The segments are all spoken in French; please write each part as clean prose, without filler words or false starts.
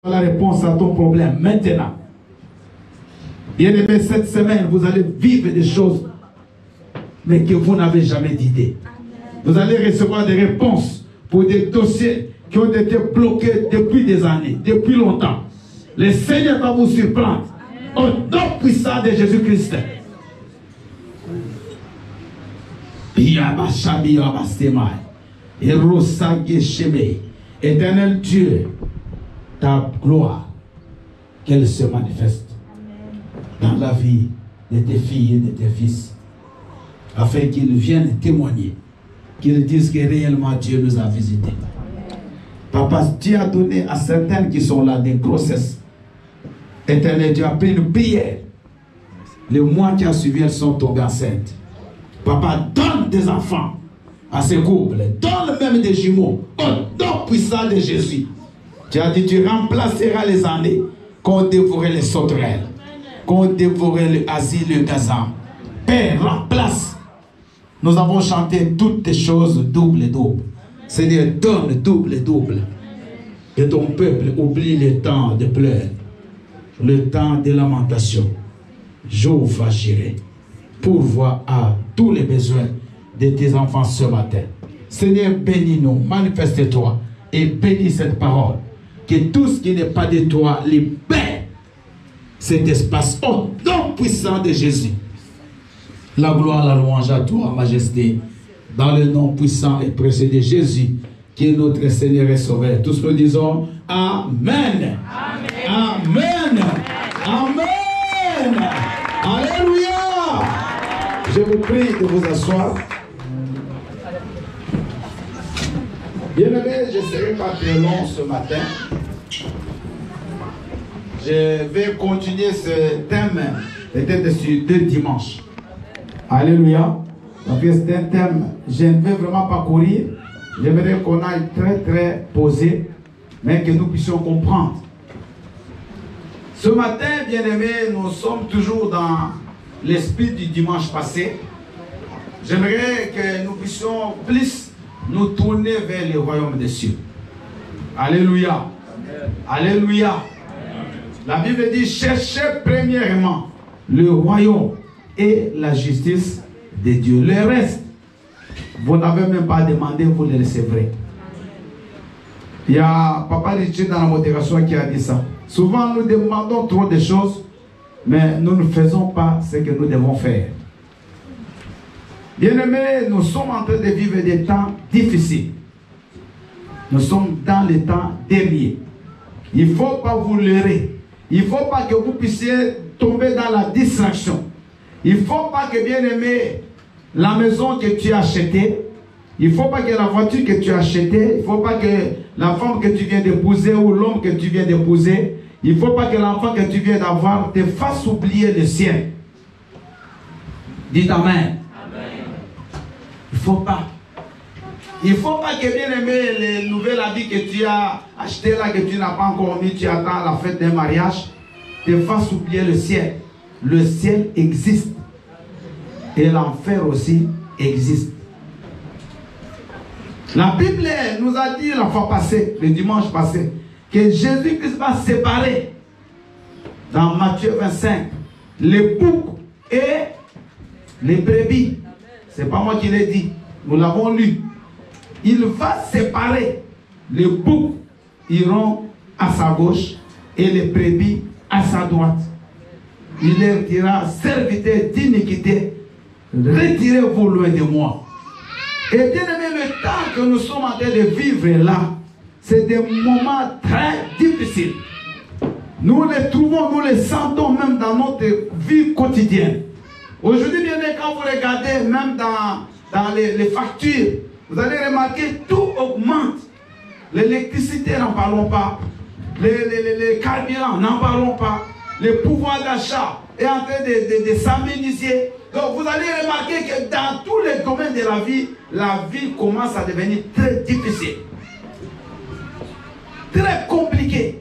la réponse à ton problème maintenant. Bien-aimé, cette semaine, vous allez vivre des choses, mais que vous n'avez jamais d'idée. Vous allez recevoir des réponses pour des dossiers qui ont été bloqués depuis des années, depuis longtemps. Le Seigneur va vous surprendre. Au nom puissant de Jésus-Christ. Éternel Dieu, ta gloire, qu'elle se manifeste dans la vie de tes filles et de tes fils, afin qu'ils viennent témoigner, qu'ils disent que réellement Dieu nous a visités. Papa, tu as donné à certaines qui sont là des grossesses. Éternel, tu as pris une prière. Le mois qui a suivi, elles sont tombées enceintes. Papa, donne des enfants à ces couples. Donne même des jumeaux. Au nom puissant de Jésus. Tu as dit, tu remplaceras les années qu'on dévorait les sauterelles, qu'on dévorait le asile, le gazan. Père, remplace. Nous avons chanté toutes les choses double et double. Seigneur, donne double et double. Que ton peuple oublie le temps de pleurs, le temps de lamentation. J'ouvre à gérer, pourvoir à tous les besoins de tes enfants ce matin. Seigneur, bénis-nous, manifeste-toi et bénis cette parole. Que tout ce qui n'est pas de toi libère cet espace au nom puissant de Jésus. La gloire, la louange à toi, Majesté, dans le nom puissant et précieux de Jésus, qui est notre Seigneur et Sauveur. Tous nous disons Amen. Amen. Amen. Amen. Alléluia. Je vous prie de vous asseoir. Bien-aimés, je ne serai pas très long ce matin. Je vais continuer ce thème, peut-être sur 2 dimanches. Alléluia. Donc c'est un thème, je ne vais vraiment pas courir. J'aimerais qu'on aille très très posé, mais que nous puissions comprendre. Ce matin, bien-aimés, nous sommes toujours dans l'esprit du dimanche passé. J'aimerais que nous puissions plus nous tourner vers le royaume des cieux. Alléluia. Alléluia. La Bible dit, cherchez premièrement le royaume et la justice de Dieu. Le reste, vous n'avez même pas demandé, vous le recevrez. Il y a Papa Richard dans la modération qui a dit ça. Souvent, nous demandons trop de choses, mais nous ne faisons pas ce que nous devons faire. Bien-aimés, nous sommes en train de vivre des temps difficiles. Nous sommes dans les temps derniers. Il ne faut pas vous leurrer. Il ne faut pas que vous puissiez tomber dans la distraction. Il ne faut pas que, bien-aimé, la maison que tu as achetée, il ne faut pas que la voiture que tu as achetée, il ne faut pas que la femme que tu viens d'épouser ou l'homme que tu viens d'épouser, il ne faut pas que l'enfant que tu viens d'avoir te fasse oublier le ciel. Dites Amen. Il ne faut pas. Il ne faut pas que, bien aimé, les nouvelles habits que tu as achetés là, que tu n'as pas encore mis, tu attends la fête d'un mariage, te fasse oublier le ciel. Le ciel existe. Et l'enfer aussi existe. La Bible nous a dit la fois passée, le dimanche passé, que Jésus-Christ va séparer dans Matthieu 25 les boucs et les brebis. Ce n'est pas moi qui l'ai dit, nous l'avons lu. Il va séparer les boucs, iront à sa gauche et les brebis à sa droite. Il leur dira, serviteurs d'iniquité, retirez-vous loin de moi. Et bien aimé, le temps que nous sommes en train de vivre là, c'est des moments très difficiles. Nous les trouvons, nous les sentons même dans notre vie quotidienne. Aujourd'hui, bien aimé, quand vous regardez même dans les factures, vous allez remarquer tout augmente. L'électricité, n'en parlons pas. Les carburants, n'en parlons pas. Le pouvoir d'achat est en train de s'améniser. Donc vous allez remarquer que dans tous les domaines de la vie commence à devenir très difficile. Très compliquée.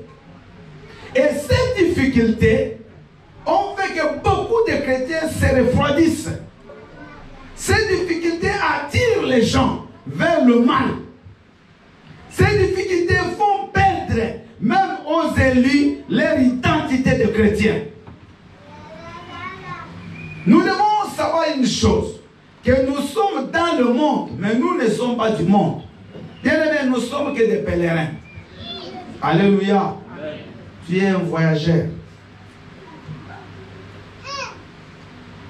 Et ces difficultés ont fait que beaucoup de chrétiens se refroidissent. Ces difficultés attirent les gens vers le mal. Ces difficultés font perdre même aux élus leur identité de chrétiens. Nous devons savoir une chose, que nous sommes dans le monde, mais nous ne sommes pas du monde. Bien-aimés, nous sommes que des pèlerins. Alléluia. Tu es un voyageur.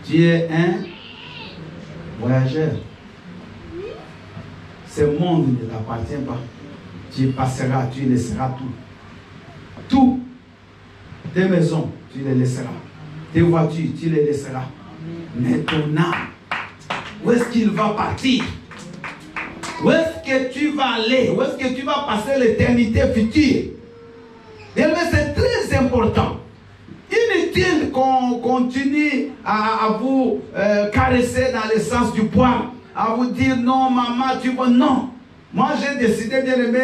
Tu es un voyageur. Ce monde ne t'appartient pas. Tu passeras, tu laisseras tout. Tout. Tes maisons, tu les laisseras. Tes voitures, tu les laisseras. Mais ton âme, où est-ce qu'il va partir? Où est-ce que tu vas aller? Où est-ce que tu vas passer l'éternité future? C'est très important. Inutile qu'on continue à vous caresser dans le sens du poil, à vous dire non, maman, tu vas. Non. Moi, j'ai décidé, bien aimé,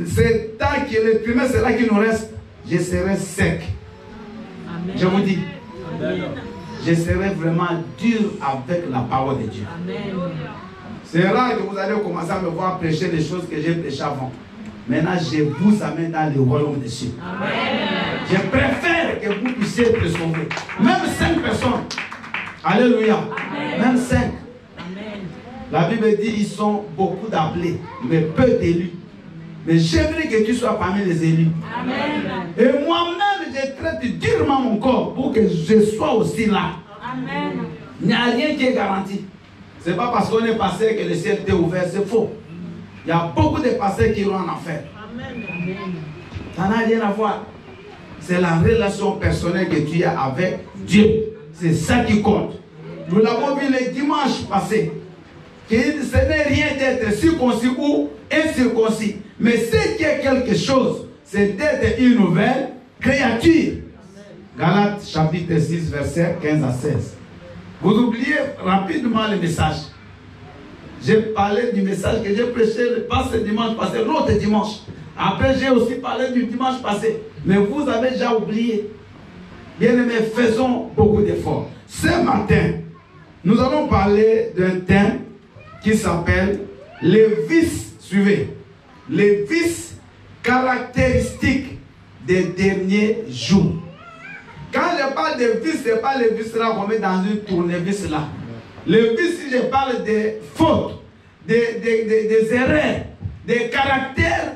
c'est tant que le trimestre, c'est là qu'il nous reste, je serai sec. Amen. Je vous dis. Amen. Je serai vraiment dur avec la parole de Dieu. C'est rare que vous allez commencer à me voir prêcher les choses que j'ai prêchées avant. Maintenant, je vous amène dans le royaume des cieux. Je préfère que vous puissiez être sauvés. Même 5 personnes. Alléluia. Amen. Même 5. Amen. La Bible dit ils sont beaucoup d'appelés, mais peu d'élus. Mais j'aimerais que tu sois parmi les élus. Amen. Et moi-même, je traite durement mon corps pour que je sois aussi là. Amen. Il n'y a rien qui est garanti. Ce n'est pas parce qu'on est passé que le ciel était ouvert, c'est faux. Il y a beaucoup de pasteurs qui iront en enfer. Amen. Ça n'a rien à voir. C'est la relation personnelle que tu as avec Dieu. C'est ça qui compte. Nous l'avons vu le dimanche passé. Que ce n'est rien d'être circoncis ou incirconcis. Mais ce qui est quelque chose, c'est d'être une nouvelle créature. Galates chapitre 6, verset 15 à 16. Vous oubliez rapidement le message. J'ai parlé du message que j'ai prêché pas ce dimanche passé, l'autre dimanche. Après, j'ai aussi parlé du dimanche passé. Mais vous avez déjà oublié. Bien-aimés, faisons beaucoup d'efforts. Ce matin, nous allons parler d'un thème qui s'appelle les vices, suivez, les vices caractéristiques des derniers jours. Quand je parle de vices, ce n'est pas les vices là qu'on met dans une tournevis là. Les vices, si je parle des fautes, des erreurs, des caractères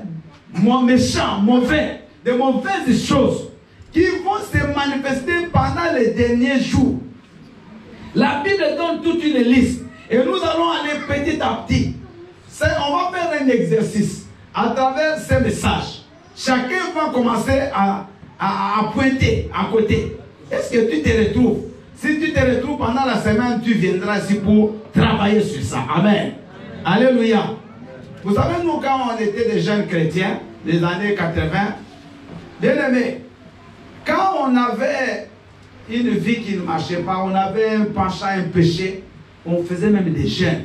méchants, mauvais, de mauvaises choses qui vont se manifester pendant les derniers jours. La Bible donne toute une liste et nous allons aller petit à petit. On va faire un exercice à travers ces messages. Chacun va commencer à pointer à côté. Est-ce que tu te retrouves? Si tu te retrouves pendant la semaine, tu viendras ici pour travailler sur ça. Amen. Alléluia. Vous savez, nous, quand on était des jeunes chrétiens, des années 80, bien aimés, quand on avait une vie qui ne marchait pas, on avait un penchant, un péché, on faisait même des jeûnes.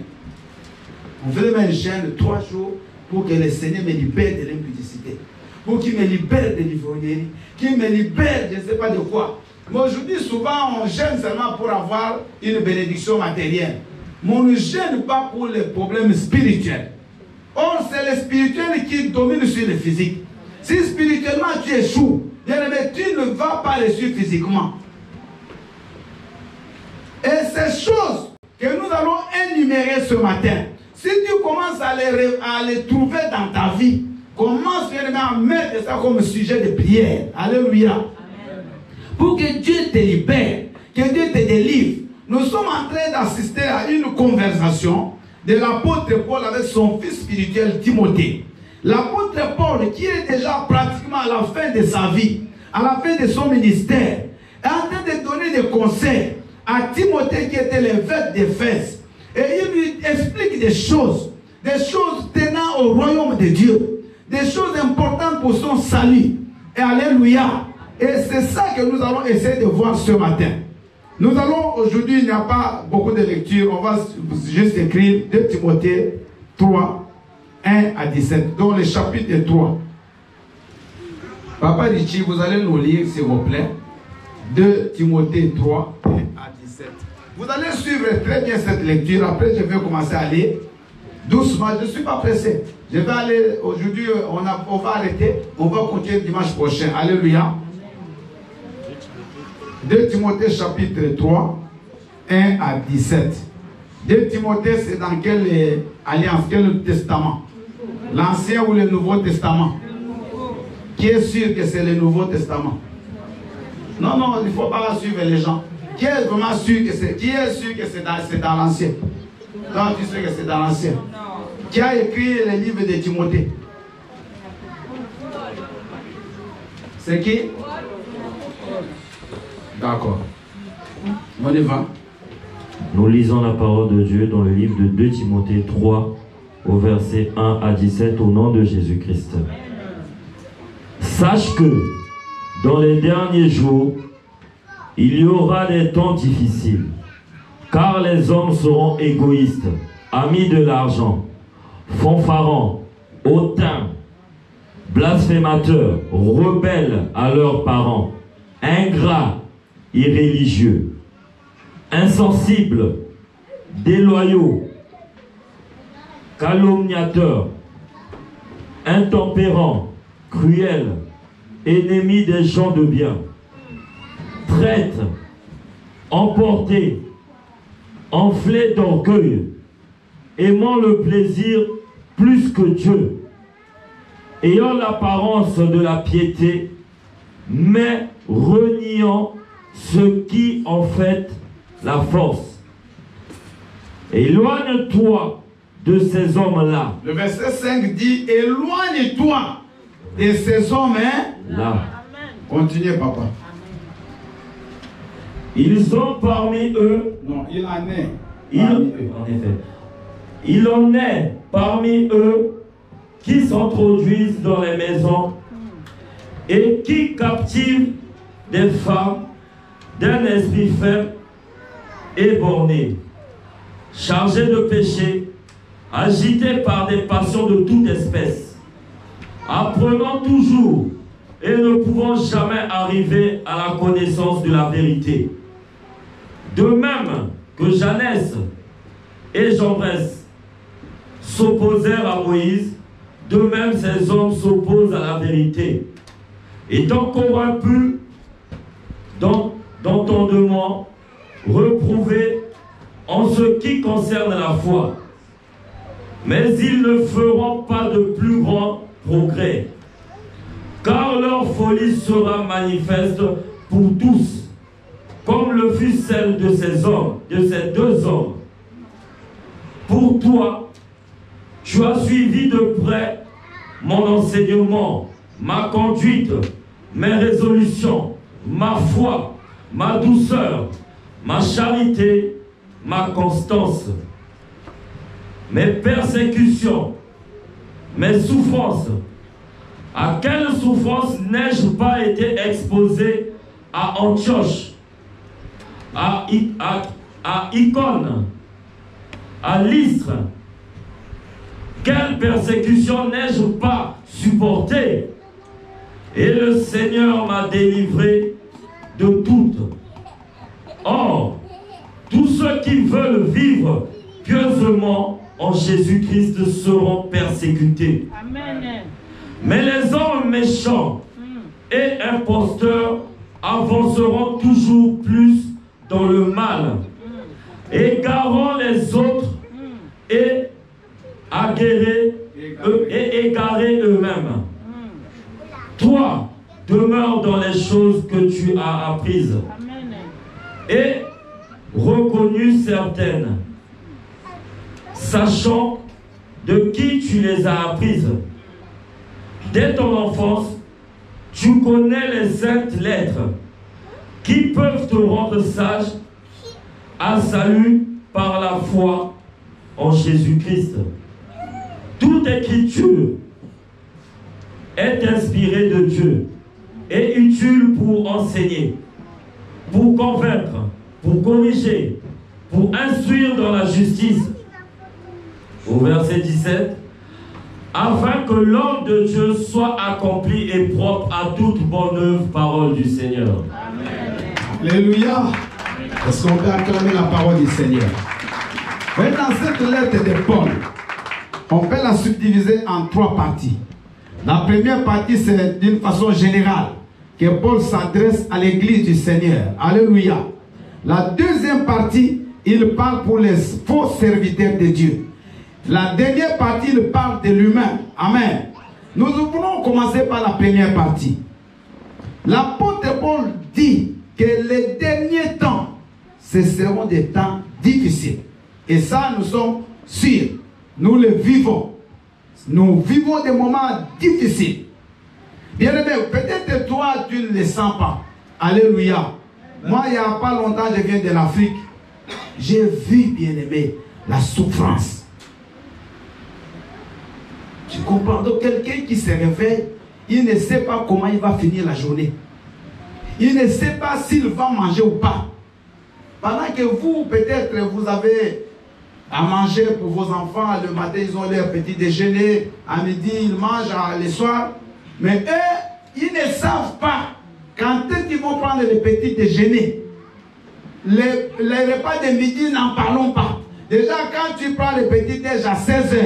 On faisait même un jeûne de 3 jours pour que le Seigneur me libère de l'impudicité. Pour qu'il me libère de l'ivrognerie, qu'il me libère je ne sais pas de quoi. Mais aujourd'hui, souvent, on gêne seulement pour avoir une bénédiction matérielle. Mais on ne gêne pas pour les problèmes spirituels. Or, c'est le spirituel qui domine sur le physique. Si spirituellement tu échoues, bien aimé, tu ne vas pas le suivre physiquement. Et ces choses que nous allons énumérer ce matin, si tu commences à les trouver dans ta vie, commence à mettre ça comme sujet de prière. Alléluia. Amen. Pour que Dieu te libère, que Dieu te délivre. Nous sommes en train d'assister à une conversation de l'apôtre Paul avec son fils spirituel Timothée. L'apôtre Paul, qui est déjà pratiquement à la fin de sa vie, à la fin de son ministère, est en train de donner des conseils à Timothée qui était l'évêque d'Éphèse. Et il lui explique des choses tenant au royaume de Dieu, des choses importantes pour son salut. Et alléluia. Et c'est ça que nous allons essayer de voir ce matin. Nous allons, aujourd'hui, il n'y a pas beaucoup de lecture. On va juste écrire 2 Timothée 3, 1 à 17, dont le chapitre 3. Papa Richie, vous allez nous lire, s'il vous plaît. 2 Timothée 3, 1 à 17. Vous allez suivre très bien cette lecture. Après, je vais commencer à lire. Doucement, je ne suis pas pressé. Je vais aller, aujourd'hui, on va arrêter. On va continuer dimanche prochain. Alléluia. 2 Timothée chapitre 3, 1 à 17. 2 Timothée, c'est dans quelle alliance, quel testament? L'Ancien ou le Nouveau Testament? Qui est sûr que c'est le Nouveau Testament? Non, non, il ne faut pas suivre les gens. Qui est vraiment sûr que c'est? Qui est sûr que c'est dans l'Ancien? Toi, tu sais que c'est dans l'Ancien. Qui a écrit le livre de Timothée? C'est qui? D'accord. On y va. Nous lisons la parole de Dieu dans le livre de 2 Timothée 3, au verset 1 à 17, au nom de Jésus-Christ. Sache que, dans les derniers jours, il y aura des temps difficiles, car les hommes seront égoïstes, amis de l'argent, fanfarons, hautains, blasphémateurs, rebelles à leurs parents, ingrats, irréligieux, insensibles, déloyaux, calomniateurs, intempérants, cruels, ennemis des gens de bien, traîtres, emportés, enflés d'orgueil, aimant le plaisir plus que Dieu, ayant l'apparence de la piété, mais reniant ce qui en fait la force. Éloigne-toi de ces hommes-là. Le verset 5 dit, éloigne-toi de ces hommes là. Continuez, papa. Ils ont parmi eux. Non, il en est. En effet. Il en est parmi eux qui s'introduisent dans les maisons et qui captivent des femmes d'un esprit faible et borné, chargés de péché, agités par des passions de toute espèce, apprenant toujours et ne pouvant jamais arriver à la connaissance de la vérité. De même que Janès et Jambres s'opposèrent à Moïse, de même ces hommes s'opposent à la vérité, étant corrompus d'entendement, reprouvés en ce qui concerne la foi. Mais ils ne feront pas de plus grand progrès, car leur folie sera manifeste pour tous, comme le fut celle de ces hommes, de ces deux hommes. Pour toi, tu as suivi de près mon enseignement, ma conduite, mes résolutions, ma foi, ma douceur, ma charité, ma constance, mes persécutions, mes souffrances. À quelle souffrance n'ai-je pas été exposé à Antioche, à Icône, à Lystre? Quelle persécution n'ai-je pas supportée? Et le Seigneur m'a délivré de toutes. Or, tous ceux qui veulent vivre pieusement en Jésus-Christ seront persécutés. Amen. Mais les hommes méchants et imposteurs avanceront toujours plus dans le mal, égarant les autres et égarer eux-mêmes. Toi, demeure dans les choses que tu as apprises et reconnues certaines, sachant de qui tu les as apprises. Dès ton enfance, tu connais les saintes lettres qui peuvent te rendre sage à salut par la foi en Jésus-Christ. Toute écriture est inspirée de Dieu et utile pour enseigner, pour convaincre, pour corriger, pour instruire dans la justice. Au verset 17, afin que l'homme de Dieu soit accompli et propre à toute bonne œuvre, parole du Seigneur. Amen. Alléluia. Est-ce qu'on peut acclamer la parole du Seigneur? Dans cette lettre de Paul, On peut la subdiviser en 3 parties. La première partie, c'est d'une façon générale que Paul s'adresse à l'église du Seigneur. Alléluia. La deuxième partie, il parle pour les faux serviteurs de Dieu. La dernière partie, il parle de l'humain. Amen. Nous voulons commencer par la première partie. L'apôtre Paul dit que les derniers temps, ce seront des temps difficiles. Et ça, nous sommes sûrs. Nous le vivons. Nous vivons des moments difficiles. Bien aimé, peut-être toi, tu ne le sens pas. Alléluia. Moi, il n'y a pas longtemps, je viens de l'Afrique. J'ai vu, bien aimé, la souffrance. Tu comprends? Donc, quelqu'un qui se réveille, il ne sait pas comment il va finir la journée. Il ne sait pas s'il va manger ou pas. Pendant que vous, peut-être, vous avez à manger pour vos enfants, le matin, ils ont leur petit déjeuner, à midi, ils mangent, le soir. Mais eux, ils ne savent pas quand est-ce qu'ils vont prendre le petit déjeuner. Les repas de midi, n'en parlons pas. Déjà, quand tu prends le petit déj à 16 h,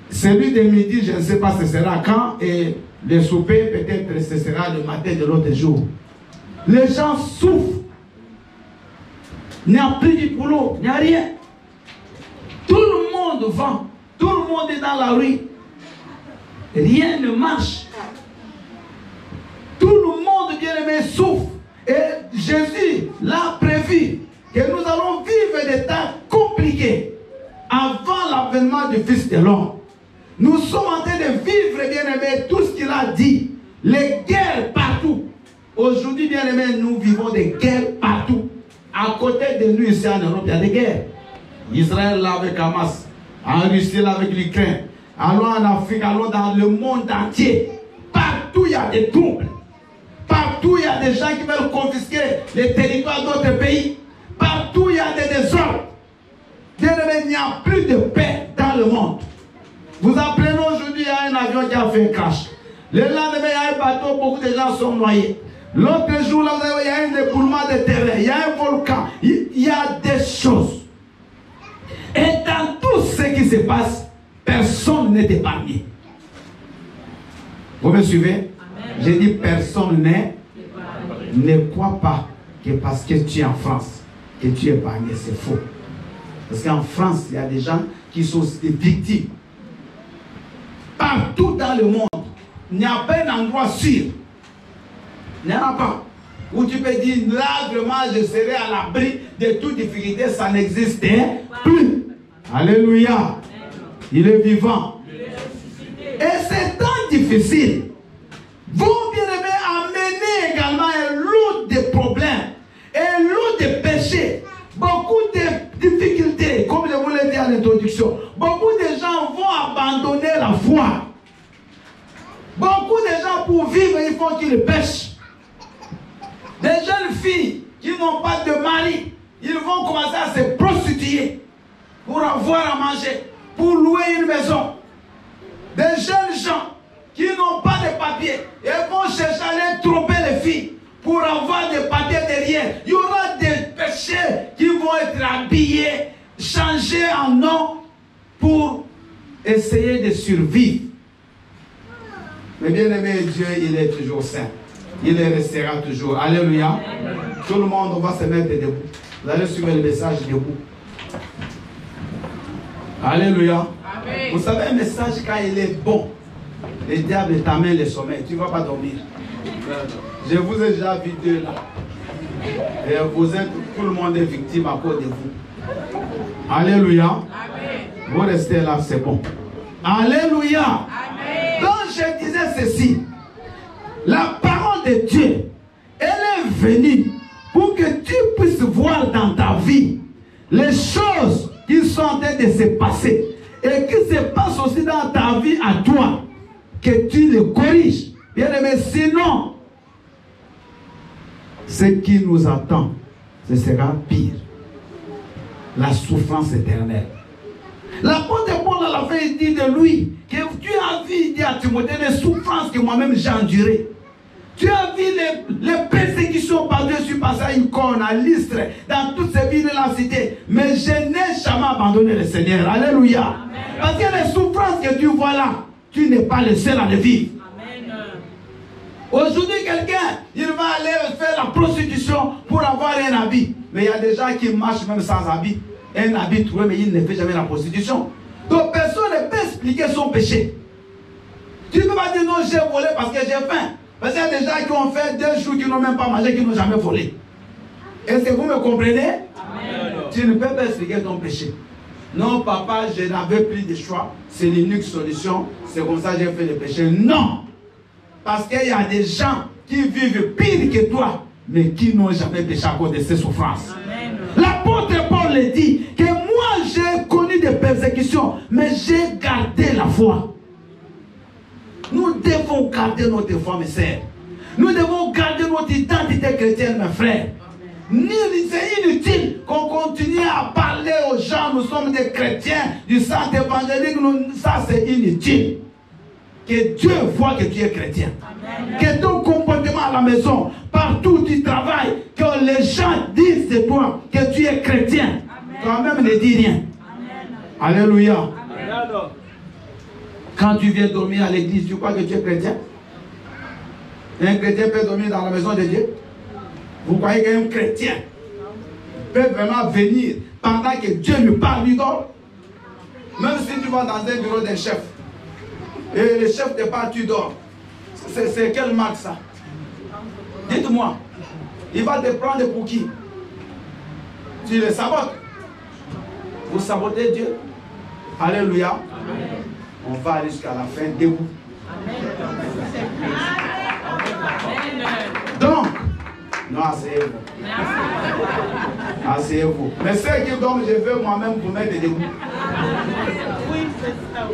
celui de midi, je ne sais pas ce sera quand, et le souper, peut-être ce sera le matin de l'autre jour. Les gens souffrent. Il n'y a plus de boulot, il n'y a rien. Tout le monde vend, tout le monde est dans la rue. Rien ne marche. Tout le monde, bien aimé, souffre. Et Jésus l'a prévu que nous allons vivre des temps compliqués avant l'avènement du Fils de l'homme. Nous sommes en train de vivre, bien aimé, tout ce qu'il a dit. Les guerres partout. Aujourd'hui, bien aimé, nous vivons des guerres partout. À côté de nous, ici en Europe, il y a des guerres. Israël là avec Hamas, en Russie là avec l'Ukraine, allons en Afrique, allons dans le monde entier. Partout il y a des troubles. Partout il y a des gens qui veulent confisquer les territoires d'autres pays. Partout il y a des désordres. Bien aimé, il n'y a plus de paix dans le monde. Vous apprenez aujourd'hui, il y a un avion qui a fait un crash. Le lendemain, il y a un bateau, beaucoup de gens sont noyés. L'autre jour, là, il y a un éboulement de terrain, il y a un volcan, il y a des choses. Et dans tout ce qui se passe, personne n'est épargné. Vous me suivez? J'ai dit personne n'est. Ne crois pas que parce que tu es en France, que tu es épargné. C'est faux. Parce qu'en France, il y a des gens qui sont des victimes. Partout dans le monde, il n'y a pas un endroit sûr. Il n'y en a pas. Où tu peux dire, là, vraiment, je serai à l'abri de toute difficulté. Ça n'existe plus. Alléluia. Il est vivant. Et ces temps difficiles vont, bien aimé, amener également un lot de problèmes, un lot de péchés, beaucoup de difficultés, comme je vous l'ai dit à l'introduction. Beaucoup de gens vont abandonner la foi. Beaucoup de gens, pour vivre, il faut qu'ils pêchent. Des jeunes filles qui n'ont pas de mari, ils vont commencer à se prostituer pour avoir à manger, pour louer une maison. Des jeunes gens qui n'ont pas de papiers, ils vont chercher à aller tromper les filles pour avoir des papiers derrière. Il y aura des péchés qui vont être habillés, changés en nom pour essayer de survivre. Mais bien aimé, Dieu, il est toujours saint. Il restera toujours. Alléluia. Tout le monde va se mettre debout. Vous allez suivre le message debout. Alléluia. Amen. Vous savez, un message, quand il est bon, le diable t'amène le sommeil. Tu ne vas pas dormir. Je vous ai déjà vu deux là. Et vous êtes, tout le monde est victime à cause de vous. Alléluia. Amen. Vous restez là, c'est bon. Alléluia. Amen. Donc je disais ceci. La parole de Dieu, elle est venue pour que tu puisses voir dans ta vie les choses qui sont en train de se passer et qui se passent aussi dans ta vie à toi, que tu les corriges. Bien aimé, sinon, ce qui nous attend, ce sera pire. La souffrance éternelle. L'apôtre Paul à la fin dit de lui que tu as vu, il dit à Timothée, les souffrances que moi-même j'ai endurées. Tu as vu les persécutions par-dessus, par ça, Icône, à Lystre, dans toutes ces villes de la cité. Mais je n'ai jamais abandonné le Seigneur. Alléluia. Amen. Parce que les souffrances que tu vois là, tu n'es pas le seul à les vivre. Aujourd'hui, quelqu'un, il va aller faire la prostitution pour avoir un habit. Mais il y a des gens qui marchent même sans habit. Un habit trouvé, mais il ne fait jamais la prostitution. Donc personne ne peut expliquer son péché. Tu ne peux pas dire non, j'ai volé parce que j'ai faim. Parce qu'il y a des gens qui ont fait 2 jours, qui n'ont même pas mangé, qui n'ont jamais volé. Est-ce que vous me comprenez? Amen. Tu ne peux pas expliquer ton péché. Non, papa, je n'avais plus de choix. C'est l'unique solution. C'est comme ça que j'ai fait le péché. Non. Parce qu'il y a des gens qui vivent pire que toi, mais qui n'ont jamais péché à cause de ces souffrances. L'apôtre Paul le dit, que moi j'ai connu des persécutions, mais j'ai gardé la foi. Nous devons garder notre foi, mes sœurs. Nous devons garder notre identité chrétienne, mes frères. C'est inutile qu'on continue à parler aux gens, nous sommes des chrétiens, du sang évangélique, ça c'est inutile. Que Dieu voit que tu es chrétien. Amen. Que ton comportement à la maison, partout où tu travailles, que les gens disent de toi que tu es chrétien. Toi-même ne dis rien. Amen. Alléluia. Amen. Quand tu viens dormir à l'église, tu crois que tu es chrétien? Un chrétien peut dormir dans la maison de Dieu? Vous croyez qu'un chrétien peut vraiment venir pendant que Dieu lui parle, lui dort? Même si tu vas dans un bureau d'un chef, et le chef te parle, tu dors. C'est quelle marque ça? Dites-moi. Il va te prendre pour qui? Tu le sabotes. Vous sabotez Dieu. Alléluia. Amen. On va aller jusqu'à la fin debout. Donc, non, asseyez-vous. Asseyez-vous. Mais ceux qui dorment, je veux moi-même vous mettre debout.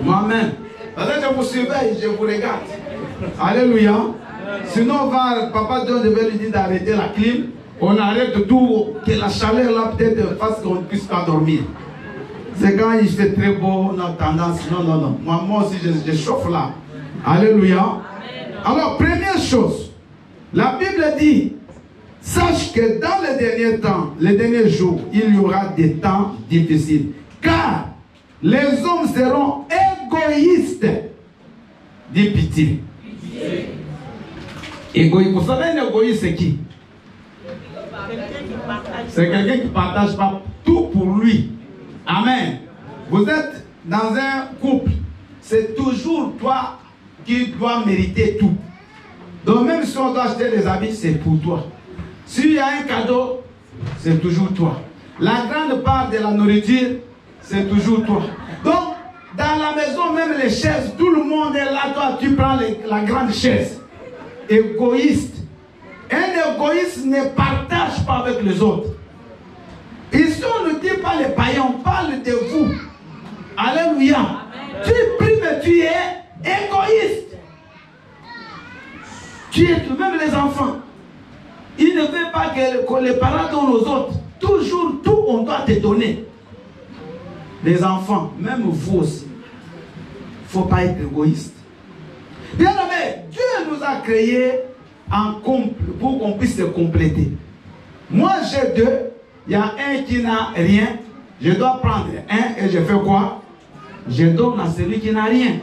Moi-même. Parce que je vous surveille, je vous regarde. Alléluia. Sinon, papa Dieu devait lui dire d'arrêter la clim. On arrête tout, que la chaleur là peut-être fasse qu'on ne puisse pas dormir. C'est quand il fait très beau, on a tendance. Non. Moi aussi, je chauffe là. Alléluia. Alors, première chose, la Bible dit, sache que dans les derniers temps, les derniers jours, il y aura des temps difficiles. Car les hommes seront égoïstes. Dis pitié. Égoïste. Vous savez, un égoïste, c'est qui? C'est quelqu'un qui ne partage pas tout pour lui. Amen. Vous êtes dans un couple. C'est toujours toi qui dois mériter tout. Donc même si on doit acheter des habits, c'est pour toi. S'il y a un cadeau, c'est toujours toi. La grande part de la nourriture, c'est toujours toi. Donc, dans la maison, même les chaises, tout le monde est là. Toi, tu prends la grande chaise. Égoïste. Un égoïste ne partage pas avec les autres. Ici, on ne dit pas les païens, on parle de vous. Alléluia. Amen. Tu pries, mais tu es égoïste. Tu es tout, même les enfants. Ils ne veulent pas que les parents donnent aux autres. Toujours, tout, on doit te donner. Les enfants, même vous aussi. Il ne faut pas être égoïste. Bien aimé, Dieu nous a créés en couple pour qu'on puisse se compléter. Moi, j'ai 2. Il y a un qui n'a rien. Je dois prendre un et je fais quoi? Je donne à celui qui n'a rien.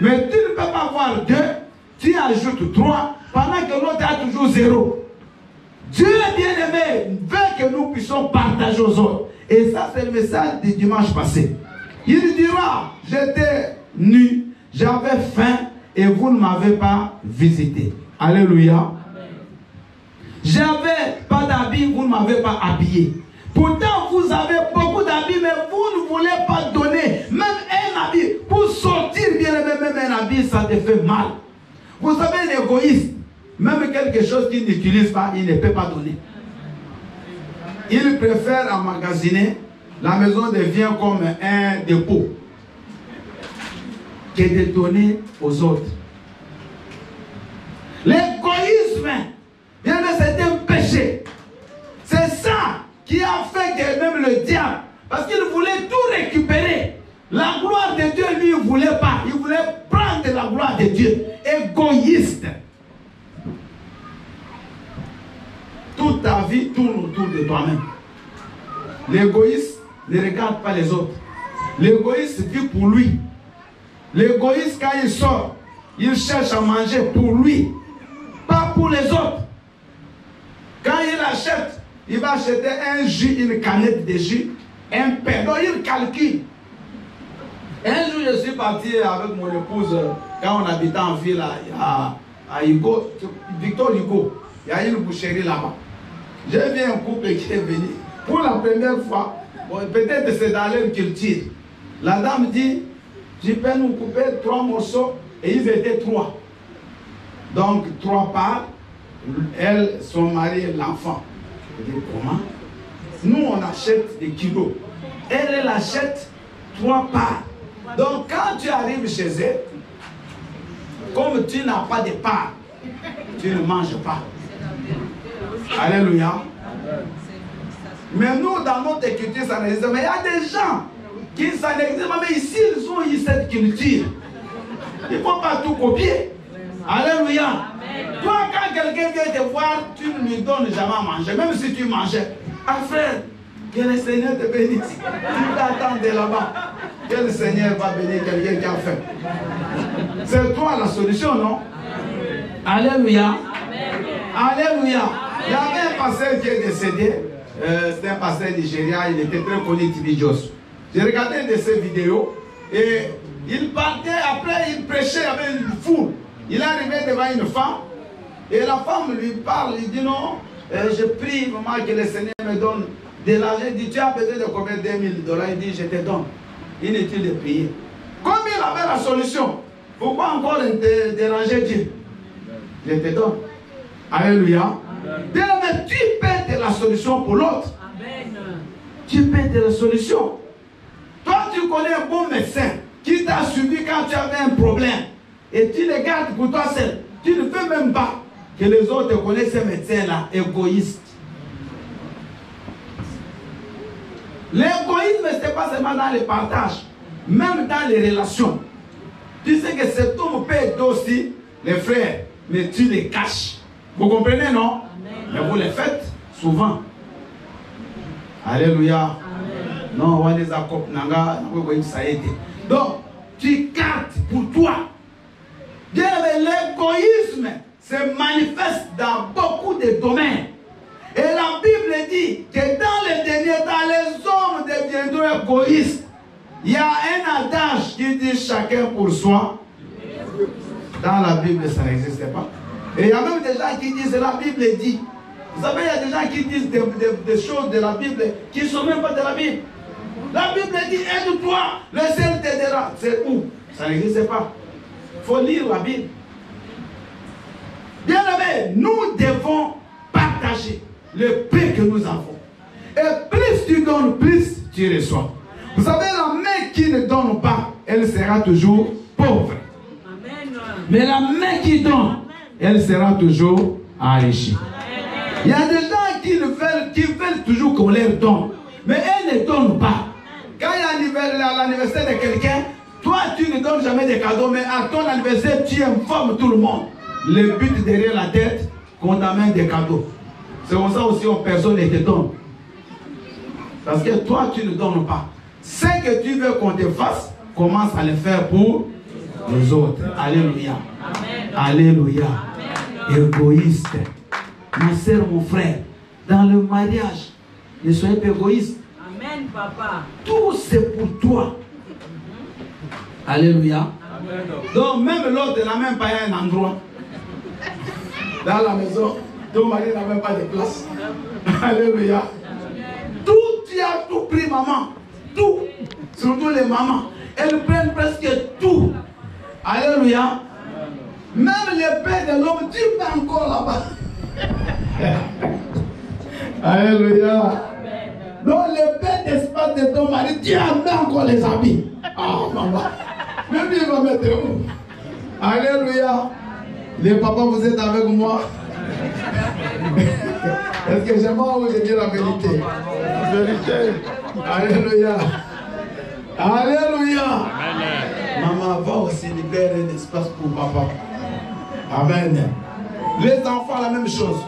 Mais tu ne peux pas avoir 2. Tu ajoutes 3 pendant que l'autre a toujours 0. Dieu bien-aimé veut que nous puissions partager aux autres. Et ça, c'est le message du dimanche passé. Il dira, j'étais nu, j'avais faim et vous ne m'avez pas visité. Alléluia. J'avais pas d'habits, vous ne m'avez pas habillé. Pourtant, vous avez beaucoup d'habits, mais vous ne voulez pas donner même un habit. Pour sortir bien aimé, même un habit, ça te fait mal. Vous savez, un égoïste, même quelque chose qu'il n'utilise pas, il ne peut pas donner. Il préfère emmagasiner. La maison devient comme un dépôt que de donner aux autres. L'égoïsme, c'est un péché. C'est ça qui a fait que même le diable, parce qu'il voulait tout récupérer. La gloire de Dieu, lui, il ne voulait pas. Il voulait prendre la gloire de Dieu. Égoïste. vie tourne autour de toi-même. L'égoïste ne regarde pas les autres. L'égoïste vit pour lui. L'égoïste, quand il sort, il cherche à manger pour lui, pas pour les autres. Quand il achète, il va acheter un jus, une canette de jus, un pain. Donc il calcule. Un jour, je suis parti avec mon épouse, quand on habitait en ville à Hugo, Victor Hugo. Il y a une boucherie là-bas. J'ai vu un couple qui est venu. Pour la première fois, bon, peut-être c'est dans leur culture. La dame dit, tu peux nous couper 3 morceaux, et ils étaient 3. Donc 3 parts, elle, son mari et l'enfant. Je dis, comment? Nous, on achète des kilos. Elle achète 3 parts. Donc quand tu arrives chez elle, comme tu n'as pas de part, tu ne manges pas. Alléluia. Mais nous, dans notre culture, ça n'existe pas. Mais il y a des gens qui ça n'existe pas. Mais ici, ils ont eu cette culture. Il ne faut pas tout copier. Alléluia. Toi, quand quelqu'un vient te voir, tu ne lui donnes jamais à manger. Même si tu mangeais. Ah frère, que le Seigneur te bénisse. Tu t'attends de là-bas. Que le Seigneur va bénir quelqu'un qui a faim. C'est toi la solution, non? Alléluia. Alléluia. Il y avait un pasteur qui est décédé. C'était un pasteur nigérien. Il était très connu, Tibi Jos. J'ai regardé de ses vidéos. Et il partait, après il prêchait avec une foule. Il est arrivé devant une femme. Et la femme lui parle. Il dit non, je prie maman que le Seigneur me donne de l'argent. Il dit tu as besoin de combien? $2 000. Il dit je te donne. Inutile de prier. Comme il avait la solution, pourquoi encore te déranger Dieu? Je te donne. Alléluia. Mais tu peux être la solution pour l'autre. Tu peux être la solution. Toi, tu connais un bon médecin qui t'a suivi quand tu avais un problème. Et tu le gardes pour toi seul. Tu ne veux même pas que les autres connaissent ces médecins-là égoïstes. L'égoïsme, ce n'est pas seulement dans les partages, même dans les relations. Tu sais que cet homme peut être aussi les frères, mais tu les caches. Vous comprenez, non? Amen. Mais vous les faites souvent. Alléluia. Amen. Non, on les accorde. Donc, tu cartes pour toi. L'égoïsme se manifeste dans beaucoup de domaines. Et la Bible dit que dans les derniers temps, les hommes deviendront égoïstes. Il y a un adage qui dit chacun pour soi. Dans la Bible, ça n'existe pas. Et il y a même des gens qui disent la Bible dit. Vous savez, il y a des gens qui disent des choses de la Bible qui ne sont même pas de la Bible. La Bible dit aide-toi, le ciel t'aidera. C'est où? Ça n'existe pas. Il faut lire la Bible. Bien aimé, nous devons partager le peu que nous avons. Et plus tu donnes, plus tu reçois. Vous savez, la main qui ne donne pas, elle sera toujours pauvre. Amen. Mais la main qui donne, elle sera toujours enrichie. Amen. Il y a des gens qui veulent toujours qu'on leur donne. Mais elles ne donnent pas. Quand il y a l'anniversaire de quelqu'un, toi tu ne donnes jamais de cadeaux, mais à ton anniversaire tu informes tout le monde. Le but derrière la tête, qu'on t'amène des cadeaux. C'est comme ça aussi personne ne te donne. Parce que toi tu ne donnes pas. Ce que tu veux qu'on te fasse, commence à le faire pour les autres. Alléluia. Amen. Alléluia. Amen. Égoïste. Ma soeur, mon frère, dans le mariage, ne soyez pas égoïste. Amen, papa. Tout c'est pour toi. Alléluia. Amen. Donc même l'autre n'a même pas un endroit. Dans la maison, ton mari n'a même pas de place. Alléluia. Tout, tu as tout pris, maman. Tout. Surtout les mamans. Elles prennent presque tout. Alléluia. Même les pères de l'homme, tu peux encore là-bas. Alléluia. Donc le père d'espace de ton mari, tu as encore les habits. Oh maman. Même il va mettre où? Alléluia. Les papas, vous êtes avec moi? Est-ce que j'aime ou je dis la vérité? La vérité. Alléluia. Alléluia. Amen. Maman va aussi libérer un espace pour papa. Amen. Les enfants, la même chose.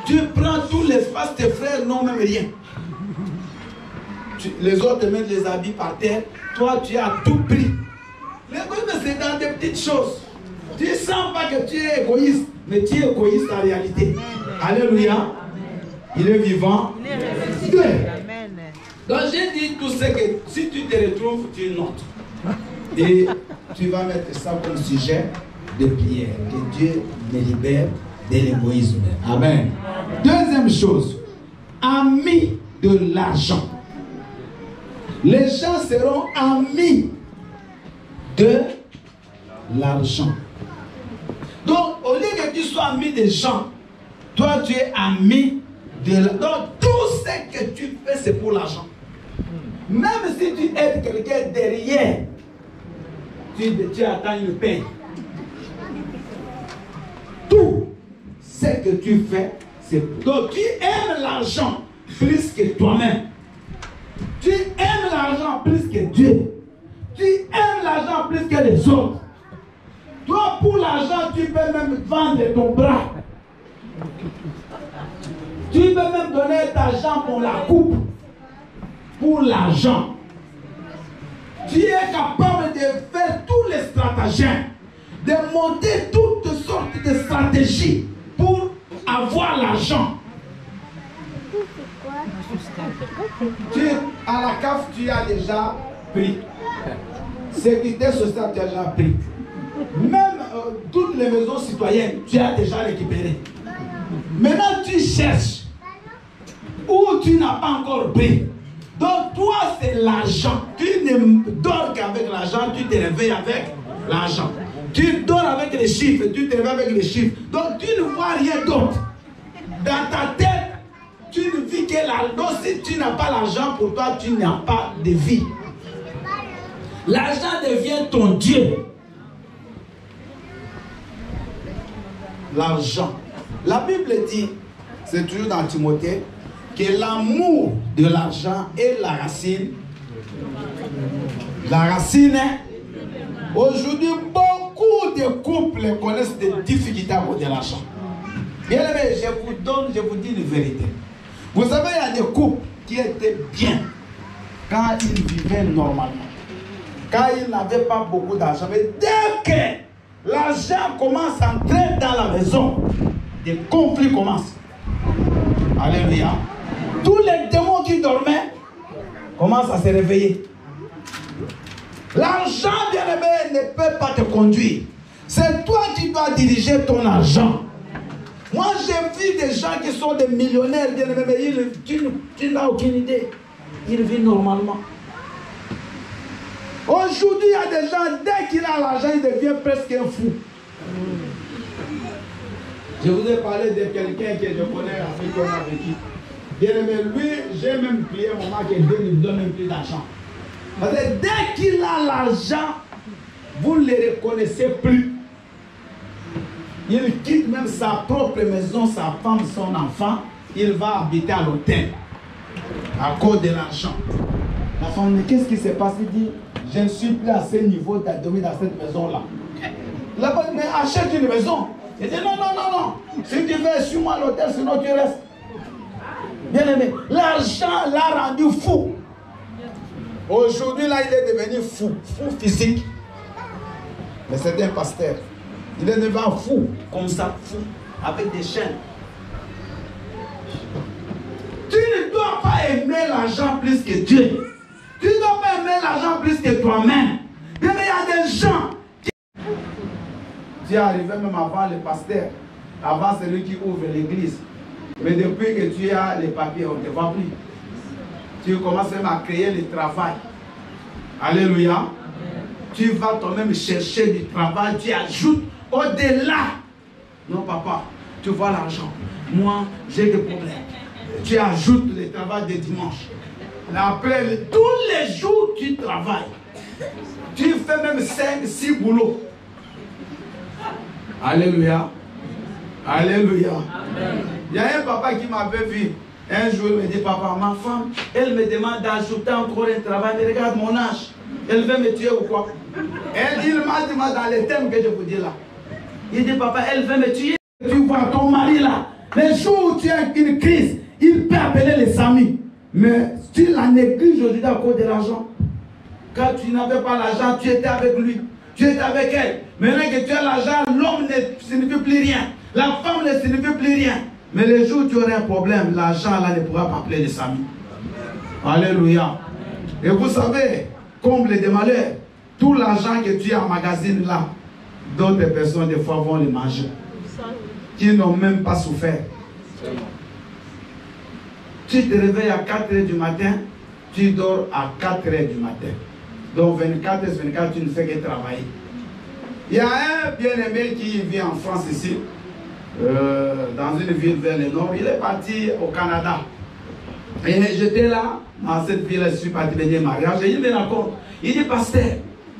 Tu prends tout l'espace, tes frères n'ont même rien. Les autres te mettent les habits par terre. Toi, tu as tout pris. L'égoïsme, c'est dans des petites choses. Tu ne sens pas que tu es égoïste, mais tu es égoïste en réalité. Alléluia. Il est vivant. Amen. Donc j'ai dit tout ce que si tu te retrouves, tu notes. Et tu vas mettre ça comme sujet de prière. Que Dieu me libère de l'égoïsme. Amen. Deuxième chose, amis de l'argent. Les gens seront amis de l'argent. Donc, au lieu que tu sois ami des gens, toi tu es ami de l'argent. Donc, tout ce que tu fais, c'est pour l'argent. Même si tu aides quelqu'un derrière, tu attends une paye. Tout ce que tu fais, c'est pour. Donc, tu aimes l'argent plus que toi-même. Tu aimes l'argent plus que Dieu. Tu aimes l'argent plus que les autres. Toi, pour l'argent, tu peux même vendre ton bras. Tu peux même donner ta jambe pour la coupe. Pour l'argent. Tu es capable de faire tous les stratagèmes, de monter toutes sortes de stratégies pour avoir l'argent. À la CAF, tu as déjà pris. Sécurité sociale, tu as déjà pris. Même toutes les maisons citoyennes, tu as déjà récupéré. Maintenant, tu cherches où tu n'as pas encore pris. Donc, toi, c'est l'argent. Tu ne dors qu'avec l'argent, tu te réveilles avec l'argent. Tu dors avec les chiffres, tu te réveilles avec les chiffres. Donc, tu ne vois rien d'autre. Dans ta tête, tu ne vis que l'argent. Donc, si tu n'as pas l'argent, pour toi, tu n'as pas de vie. L'argent devient ton Dieu. L'argent. La Bible dit, c'est toujours dans Timothée, que l'amour de l'argent est la racine. La racine. Aujourd'hui, beaucoup de couples connaissent des difficultés à cause de l'argent. Bien aimé, je vous dis une vérité. Vous savez, il y a des couples qui étaient bien quand ils vivaient normalement. Quand ils n'avaient pas beaucoup d'argent. Mais dès que l'argent commence à entrer dans la maison, des conflits commencent. Alléluia. Tous les démons qui dormaient commencent à se réveiller. L'argent, bien aimé, ne peut pas te conduire. C'est toi qui dois diriger ton argent. Moi, j'ai vu des gens qui sont des millionnaires, bien aimé, mais tu n'as aucune idée. Ils vivent normalement. Aujourd'hui, il y a des gens, dès qu'il a l'argent, il devient presque un fou. Je vous ai parlé de quelqu'un que je connais, avec qui on a vécu. Bien aimé, lui, j'ai même prié un moment que Dieu ne lui donne même plus d'argent. Parce que dès qu'il a l'argent, vous ne le reconnaissez plus. Il quitte même sa propre maison, sa femme, son enfant. Il va habiter à l'hôtel. À cause de l'argent. La femme, mais qu'est-ce qui s'est passé? Il dit, je ne suis plus à ce niveau de dormir dans cette maison-là. Là-bas, mais achète une maison. Il dit, non, non, non, non. Si tu veux, suis-moi à l'hôtel, sinon tu restes. Bien aimé, l'argent l'a rendu fou. Aujourd'hui, là, il est devenu fou. Fou physique. Mais c'est un pasteur. Il est devenu fou, comme ça, fou, avec des chaînes. Tu ne dois pas aimer l'argent plus que Dieu. Tu ne dois pas aimer l'argent plus que toi-même. Mais il y a des gens qui... Tu es arrivé même avant le pasteur, avant celui qui ouvre l'église. Mais depuis que tu as les papiers, on ne te voit plus. Tu commences même à créer le travail. Alléluia. Amen. Tu vas toi-même chercher du travail, tu ajoutes au-delà. Non, papa, tu vois l'argent. Moi, j'ai des problèmes. Tu ajoutes le travail de dimanche. Après, tous les jours, tu travailles. Tu fais même 5, 6 boulots. Alléluia. Alléluia. Amen. Il y a un papa qui m'avait vu. Un jour, il me dit, papa, ma femme, elle me demande d'ajouter encore un travail. Mais regarde mon âge. Elle veut me tuer ou quoi? Il m'a dit, dans les thèmes que je vous dis là. Il dit, papa, elle veut me tuer. Tu vois ton mari là. Les jours où tu as une crise, il peut appeler les amis. Mais tu la négliges aujourd'hui à cause de l'argent. Quand tu n'avais pas l'argent, tu étais avec lui. Tu étais avec elle. Maintenant que tu as l'argent, l'homme ne signifie plus rien. La femme ne signifie plus rien. Mais les jours où tu aurais un problème, l'argent là ne pourra pas appeler les amis. Alléluia. Et vous savez, comble des malheurs, tout l'argent que tu emmagasines là, d'autres personnes des fois vont le manger. Qui n'ont même pas souffert. Tu te réveilles à 4 h du matin, tu dors à 4 h du matin. Donc 24 h 24, tu ne fais que travailler. Il y a un bien-aimé qui vit en France ici, dans une ville vers le nord. Il est parti au Canada. Et j'étais là, dans cette ville, je suis parti venir mariage. Et il me raconte, il dit, pasteur,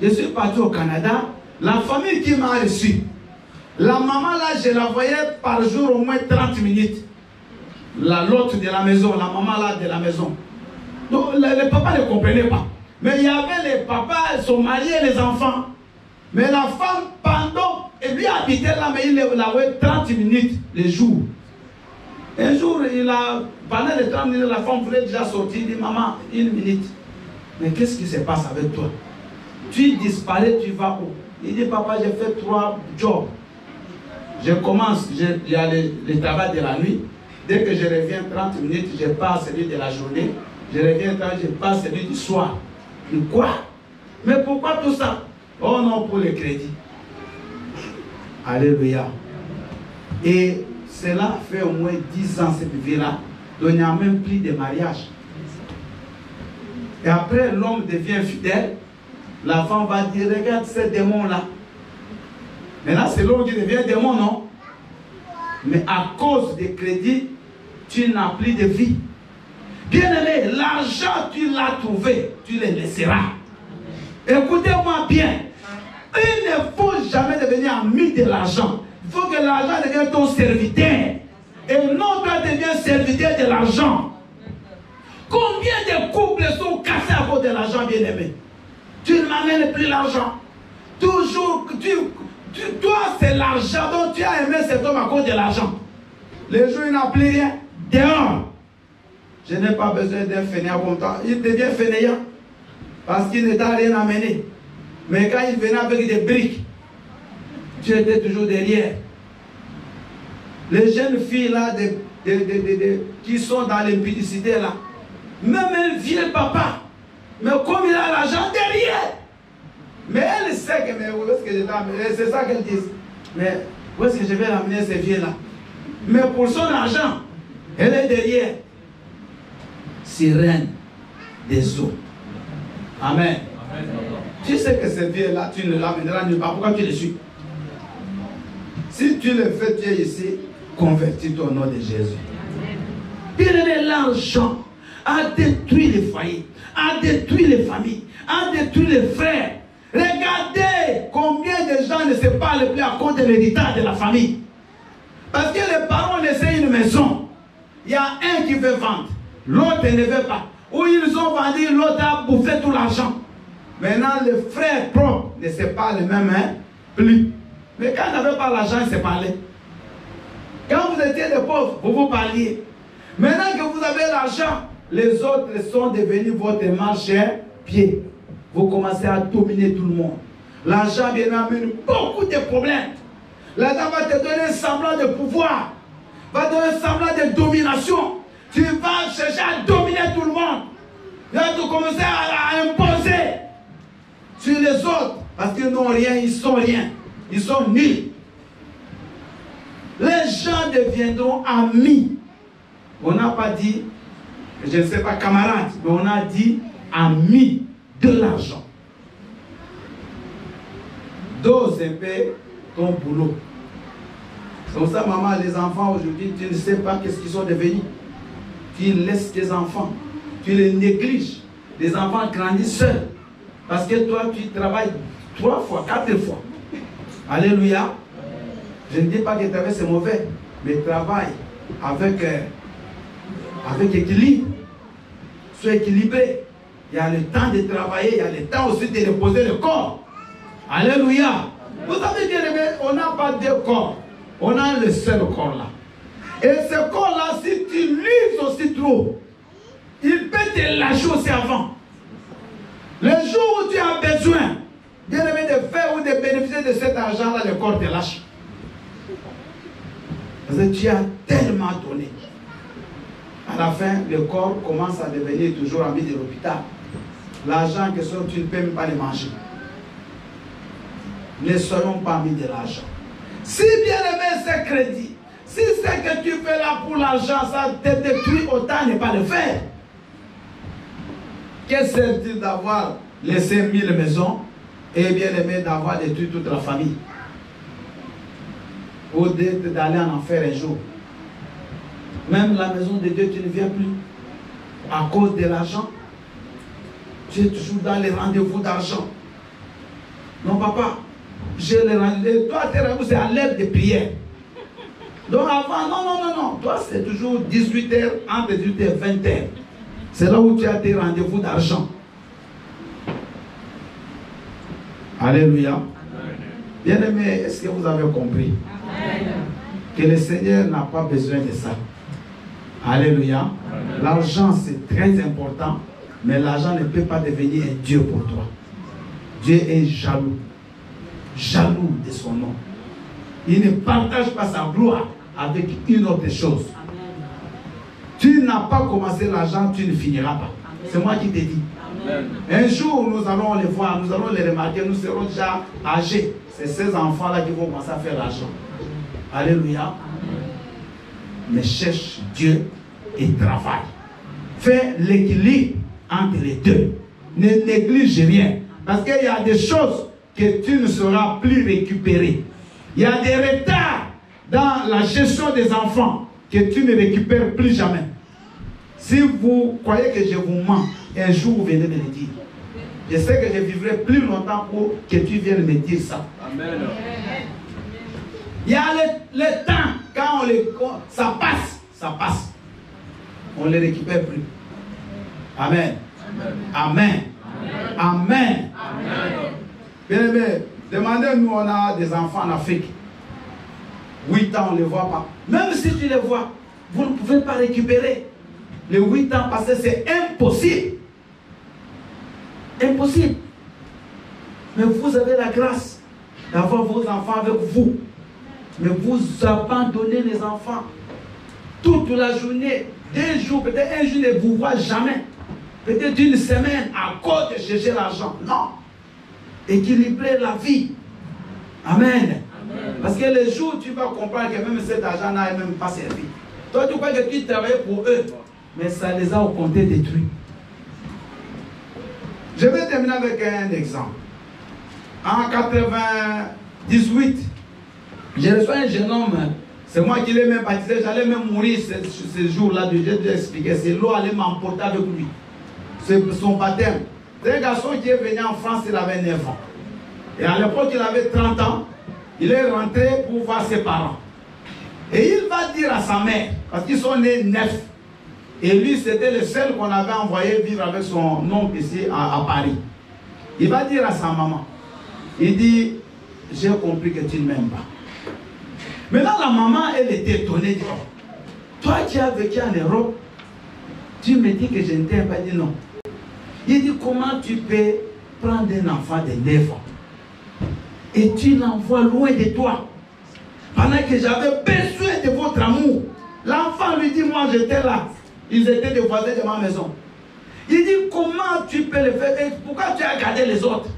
je suis parti au Canada. La famille qui m'a reçu, la maman là, je la voyais par jour au moins 30 minutes. L'autre de la maison, la maman là de la maison. Donc les papas ne comprenaient pas. Mais il y avait les papas, son mari et les enfants. Mais la femme, pendant, et lui habitait là, mais il avait 30 minutes les jours. Un jour, pendant les 30 minutes, la femme voulait déjà sortir. Il dit, maman, 1 minute. Mais qu'est-ce qui se passe avec toi? Tu disparais, tu vas où? Il dit, papa, j'ai fait 3 jobs. Je commence, il y a le travail de la nuit. Dès que je reviens 30 minutes, je pars celui de la journée. Je reviens 30, je pars celui du soir. Mais quoi? Mais pourquoi tout ça? Oh non, pour le crédit. Alléluia. Et cela fait au moins 10 ans cette vie-là. Donc il n'y a même plus de mariage. Et après, l'homme devient fidèle. La femme va dire, regarde ces démons-là. Maintenant, c'est l'homme qui devient démon, non? Mais à cause des crédits, tu n'as plus de vie. Bien-aimé, l'argent, tu l'as trouvé, tu le laisseras. Écoutez-moi bien. Il ne faut jamais devenir ami de l'argent. Il faut que l'argent devienne ton serviteur. Et non, toi deviens serviteur de l'argent. Combien de couples sont cassés à cause de l'argent, bien-aimé? Tu ne m'amènes plus l'argent. Toujours, toi, c'est l'argent dont tu as aimé cet homme à cause de l'argent. Les jours, il n'a plus rien. Dehors. Je n'ai pas besoin d'un fainéant comme toi. Il devient fainéant. Parce qu'il ne t'a rien amené. Mais quand il venait avec des briques, tu étais toujours derrière. Les jeunes filles là, qui sont dans l'impudicité là, même un vieux papa, mais comme il a l'argent derrière. Mais elle sait que, mais où est-ce que je l'amène? C'est ça qu'elle dit. Mais où est-ce que je vais l'amener ces vieux là? Mais pour son argent, elle est derrière. Sirène des eaux. Amen. Amen. Tu sais que ces vieux-là, tu ne l'amèneras nulle part. Pourquoi tu les suis? Si tu le fais, tu es ici, convertis-toi au nom de Jésus. Bien-aimé, l'argent a détruit les foyers, a détruit les familles, a détruit les frères. Regardez combien de gens ne se parlent plus à cause de l'héritage de la famille. Parce que les parents laissaient une maison. Il y a un qui veut vendre, l'autre ne veut pas. Ou ils ont vendu, l'autre a bouffé tout l'argent. Maintenant, les frères propres ne se parlent même plus. Mais quand ils n'avaient pas l'argent, ils se parlaient. Quand vous étiez des pauvres, vous vous parliez. Maintenant que vous avez l'argent, les autres sont devenus votre marche-pied. Vous commencez à dominer tout le monde. L'argent vient amener beaucoup de problèmes. L'argent va te donner un semblant de pouvoir, va te donner un semblant de domination. Tu vas chercher à dominer tout le monde. Tu vas commencer à imposer sur les autres. Parce qu'ils n'ont rien, ils sont rien. Ils sont nuls. Les gens deviendront amis. On n'a pas dit, je ne sais pas, camarades, mais on a dit amis de l'argent. Dose un peu ton boulot. C'est comme ça, maman, les enfants aujourd'hui, tu ne sais pas qu'est-ce qu'ils sont devenus. Tu laisses tes enfants, tu les négliges. Les enfants grandissent seuls. Parce que toi, tu travailles 3 fois, 4 fois. Alléluia. Je ne dis pas que travailler c'est mauvais, mais travaille avec équilibre. Sois équilibré. Il y a le temps de travailler, il y a le temps aussi de reposer le corps. Alléluia. Vous savez bien aimé, on n'a pas 2 corps. On a le seul corps là. Et ce corps-là, si tu l'uses aussi trop, il peut te lâcher aussi avant. Le jour où tu as besoin, bien aimé, de faire ou de bénéficier de cet argent-là, le corps te lâche. Parce que tu as tellement donné. À la fin, le corps commence à devenir toujours ami de l'hôpital. L'argent que tu ne peux même pas le manger. Ne soyons pas amis de l'argent. Si bien aimé ce crédit, si ce que tu fais là pour l'argent, ça te détruit, autant ne pas le faire. Qu'est-ce que c'est d'avoir laissé 1000 maisons et bien aimé d'avoir détruit toute la famille? Ou d'aller en enfer un jour. Même la maison de Dieu, tu ne viens plus. À cause de l'argent. Tu es toujours dans les rendez-vous d'argent. Non, papa, j'ai les rendez-vous. Toi, tes rendez-vous, c'est à l'aide de prière. Donc avant, non. Toi, c'est toujours 18h, entre 18h et 20h. C'est là où tu as tes rendez-vous d'argent. Alléluia. Bien-aimés, est-ce que vous avez compris? Amen. Que le Seigneur n'a pas besoin de ça. Alléluia. L'argent, c'est très important, mais l'argent ne peut pas devenir un Dieu pour toi. Dieu est jaloux. Jaloux de son nom. Il ne partage pas sa gloire avec une autre chose. Amen. Tu n'as pas commencé l'argent, tu ne finiras pas. C'est moi qui te dis. Amen. Un jour, nous allons les voir, nous allons les remarquer, nous serons déjà âgés. C'est ces enfants-là qui vont commencer à faire l'argent. Alléluia. Amen. Mais cherche Dieu et travaille. Fais l'équilibre entre les deux. Ne néglige rien. Parce qu'il y a des choses que tu ne sauras plus récupérer. Il y a des retards dans la gestion des enfants que tu ne récupères plus jamais. Si vous croyez que je vous mens, un jour vous venez me le dire. Je sais que je vivrai plus longtemps pour que tu viennes me dire ça. Amen. Il y a le temps, quand ça passe. On ne les récupère plus. Amen. Amen. Amen. Amen. Amen. Bien aimé, demandez-nous, on a des enfants en Afrique. 8 ans, on ne les voit pas. Même si tu les vois, vous ne pouvez pas récupérer. Les 8 ans passés, c'est impossible. Impossible. Mais vous avez la grâce d'avoir vos enfants avec vous. Mais vous abandonnez les enfants toute la journée, 2 jours, peut-être un jour, ne vous voit jamais. Peut-être une semaine à cause de chercher l'argent. Non. Équilibrer la vie. Amen. Amen. Parce que le jour où tu vas comprendre que même cet argent n'a même pas servi. Toi, tu crois que tu travailles pour eux, mais ça les a au compté détruits. Je vais terminer avec un exemple. En 98, j'ai reçu un jeune homme. C'est moi qui l'ai même baptisé. J'allais même mourir ce jour-là. J'ai dû expliquer. C'est l'eau allait m'emporter avec lui. C'est son baptême. C'est un garçon qui est venu en France, il avait 9 ans. Et à l'époque, il avait 30 ans. Il est rentré pour voir ses parents. Et il va dire à sa mère, parce qu'ils sont nés 9. Et lui, c'était le seul qu'on avait envoyé vivre avec son oncle ici à Paris. Il va dire à sa maman, il dit, j'ai compris que tu ne m'aimes pas. Maintenant, la maman, elle était étonnée. Dit, toi qui as vécu en Europe, tu me dis que je ne t'aime pas. Il dit non. Il dit, comment tu peux prendre un enfant de 9 ans et tu l'envoies loin de toi pendant que j'avais besoin de votre amour. L'enfant lui dit, moi j'étais là. Ils étaient des voisins de ma maison. Il dit, comment tu peux le faire? Et pourquoi tu as gardé les autres?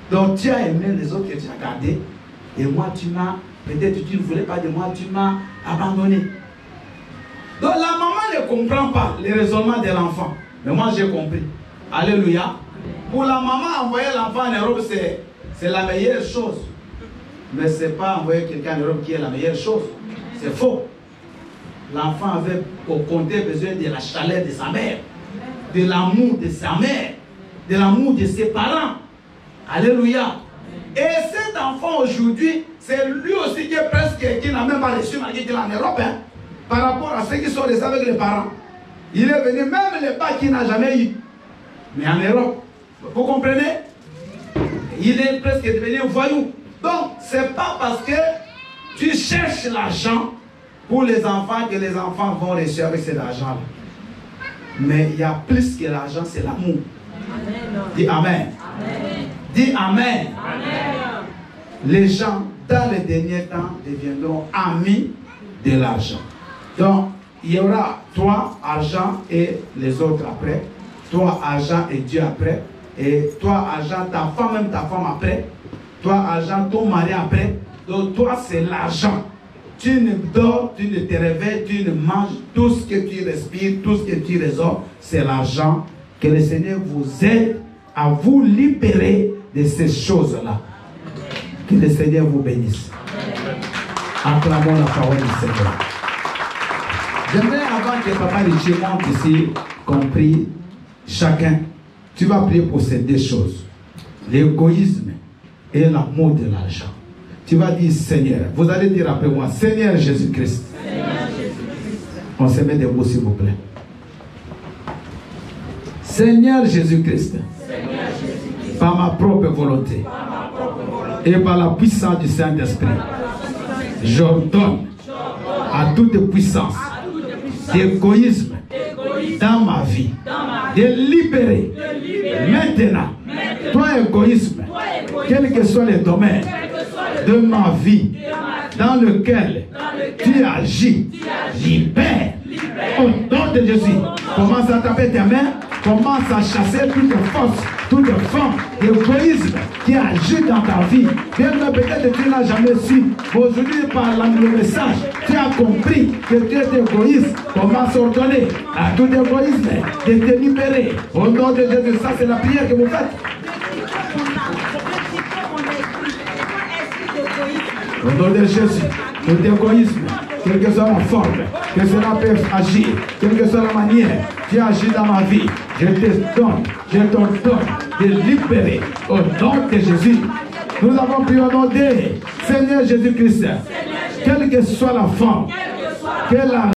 Donc tu as aimé les autres que tu as gardés. Et moi tu m'as, peut-être tu ne voulais pas de moi, tu m'as abandonné. Donc la maman ne comprend pas les raisonnements de l'enfant. Mais moi j'ai compris. Alléluia. Pour la maman, envoyer l'enfant en Europe, c'est la meilleure chose. Mais ce n'est pas envoyer quelqu'un en Europe qui est la meilleure chose. C'est faux. L'enfant avait au compter besoin de la chaleur de sa mère, de l'amour de sa mère, de l'amour de ses parents. Alléluia. Et cet enfant aujourd'hui, c'est lui aussi qui est presque, qui n'a même pas reçu malgré qu'il est en Europe, hein, par rapport à ceux qui sont restés avec les parents. Il est venu, même les pas qu'il n'a jamais eu. Mais en Europe, vous comprenez? Il est presque devenu voyou. Donc, ce n'est pas parce que tu cherches l'argent pour les enfants que les enfants vont recevoir avec cet argent-là. Mais il y a plus que l'argent, c'est l'amour. Dis Amen. Dis Amen. Les gens, dans les derniers temps, deviendront amis de l'argent. Donc, il y aura toi, argent, et les autres après. Toi, argent et Dieu après. Et toi, argent, ta femme, même ta femme après. Toi, argent, ton mari après. Donc, toi, c'est l'argent. Tu ne dors, tu ne te réveilles, tu ne manges. Tout ce que tu respires, tout ce que tu résors, c'est l'argent. Que le Seigneur vous aide à vous libérer de ces choses-là. Que le Seigneur vous bénisse. Acclamons la parole du Seigneur. J'aimerais, avant que Papa Richie monte ici, compris, chacun, tu vas prier pour ces deux choses. L'égoïsme et l'amour de l'argent. Tu vas dire Seigneur, vous allez dire après moi, Seigneur Jésus-Christ. On se met debout s'il vous plaît. Seigneur Jésus-Christ, par ma propre volonté et par la puissance du Saint-Esprit, j'ordonne à toute puissance d'égoïsme dans ma vie de libérer maintenant toi égoïsme, quel que soit le domaine de ma vie dans lequel tu agis, libère au nom de Jésus. Commence à taper tes mains, commence à chasser toute force, toute forme d'égoïsme qui agit dans ta vie. Bien que peut-être tu n'as jamais su, aujourd'hui par le message, tu as compris que tu es égoïste. Commence à ordonner à tout égoïsme de te libérer. Au nom de Jésus, ça c'est la prière que vous faites. Au nom de Jésus, tout égoïsme, quelle que soit la forme, que cela peut agir, quelle que soit la manière, tu agis dans ma vie, je te donne de libérer au nom de Jésus. Nous avons pris au nom de Seigneur Jésus-Christ, quelle que soit la forme, que la